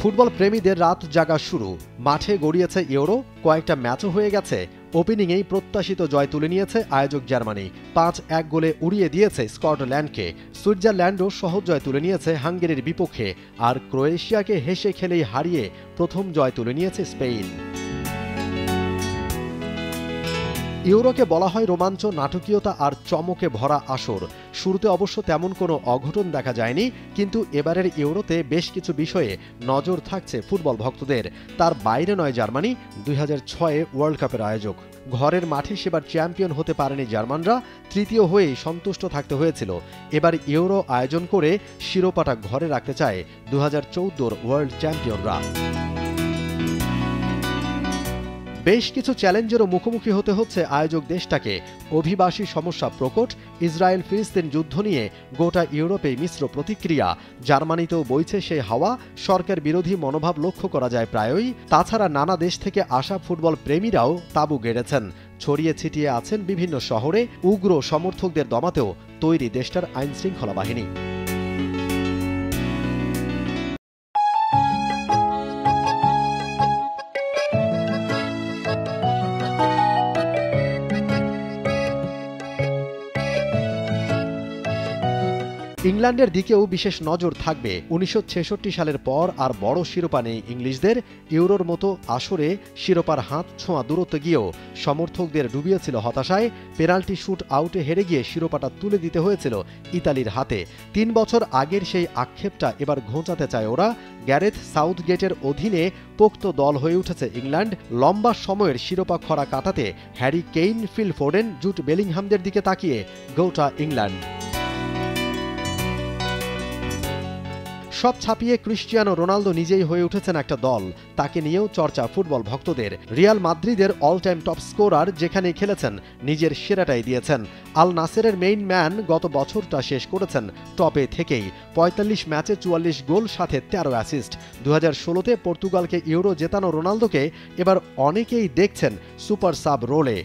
Football প্রেমীদের রাত জাগা শুরু। মাঠে গড়িয়েছে ইউরো, কয়েকটা ম্যাচও হয়ে গেছে। ওপেনিংয়েই প্রত্যাশিত জয় তুলে নিয়েছে আয়োজক জার্মানি। 5-1 গোলে উড়িয়ে দিয়েছে স্কটল্যান্ডকে। সুইজারল্যান্ডও সহজ জয় তুলে নিয়েছে হাঙ্গেরির বিপক্ষে। আর ক্রোয়েশিয়াকে হেসে খেলেই হারিয়ে প্রথম জয় তুলে নিয়েছে স্পেন। ইউরোকে বলা হয় রোমাঞ্চ, নাটকীয়তা আর চমকে ভরা আসর। শুরুতে অবশ্য তেমন কোনো অঘটন দেখা যায়নি, কিন্তু এবারের ইউরোতে বেশ কিছু বিষয়ে নজর থাকছে ফুটবল ভক্তদের। তার বাইরে নয় জার্মানি, 2006 ওয়ার্ল্ড কাপের আয়োজক। ঘরের মাঠে সেবার চ্যাম্পিয়ন হতে পারেনি জার্মানরা, তৃতীয় হয়েই সন্তুষ্ট থাকতে হয়েছিল। এবার ইউরো আয়োজন করে শিরোপাটা ঘরে রাখতে চায় 2014 ওয়ার্ল্ড চ্যাম্পিয়নরা। বেশ কিছু চ্যালেঞ্জেরও মুখোমুখি হতে হচ্ছে আয়োজক দেশটাকে। অভিবাসী সমস্যা প্রকট, ইসরায়েল ফিলিস্তিন যুদ্ধ নিয়ে গোটা ইউরোপে মিশ্র প্রতিক্রিয়া। জার্মানিতেও বইছে সেই হাওয়া, সরকার বিরোধী মনোভাব লক্ষ্য করা যায় প্রায়ই। তাছাড়া নানা দেশ থেকে আসা ফুটবল প্রেমীরাও তাঁবু গেড়েছেন। ছড়িয়ে ছিটিয়ে আছেন বিভিন্ন শহরে। উগ্র সমর্থকদের দমাতেও তৈরি দেশটার আইনশৃঙ্খলা বাহিনী। ইংল্যান্ডের দিকেও বিশেষ নজর থাকবে। 1966 সালের পর আর বড় শিরোপা নেই ইংলিশদের। ইউরোর মতো আসরে শিরোপার হাত ছোঁয়া দূরত্ব গিয়েও সমর্থকদের ডুবিয়েছিল হতাশায়। পেনাল্টি শুট আউটে হেরে গিয়ে শিরোপাটা তুলে দিতে হয়েছিল ইতালির হাতে। 3 বছর আগের সেই আক্ষেপটা এবার ঘোচাতে চায় ওরা। গ্যারেথ সাউথগেটের অধীনে পোক্ত দল হয়ে উঠেছে ইংল্যান্ড। লম্বা সময়ের শিরোপা খরা কাটাতে Harry Kane, Phil Foden, Jude বেলিংহামদের দিকে তাকিয়ে গোটা ইংল্যান্ড। সব ছাপিয়ে ক্রিশ্চিয়ানো রোনালদো নিজেই হয়ে উঠেছেন একটা দল। তাকে নিয়েও চর্চা ফুটবল ভক্তদের। রিয়াল মাদ্রিদের অল টাইম টপ স্কোরার যেখানেই খেলেছেন নিজের সেরাটাই দিয়েছেন। আল নাসেরের মেইন ম্যান গত বছরটা শেষ করেছেন টপে থেকেই। 45 ম্যাচে 44 গোল, সাথে 13 অ্যাসিস্ট। 2016-তে পর্তুগালকে ইউরো জেতানো রোনালদোকে এবার অনেকেই দেখছেন সুপার সাব রোলে।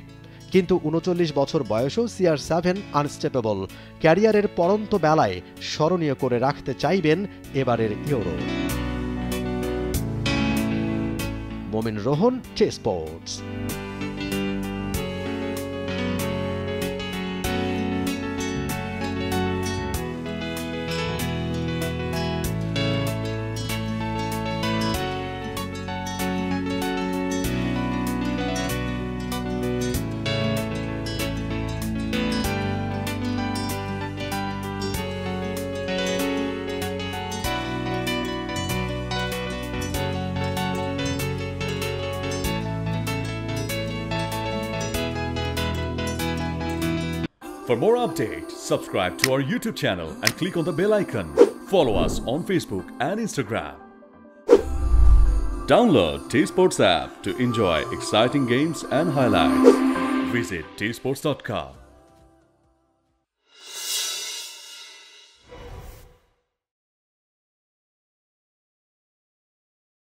কিন্তু 39 বছর বয়সেও CR7 আনস্টেপেবল। ক্যারিয়ারের পরন্ত বেলায় স্মরণীয় করে রাখতে চাইবেন এবারের ইউরো। মোমিন রোহন, টে sports. For more updates, subscribe to our YouTube channel and click on the bell icon. Follow us on Facebook and Instagram. Download T-Sports app to enjoy exciting games and highlights. Visit tsports.com.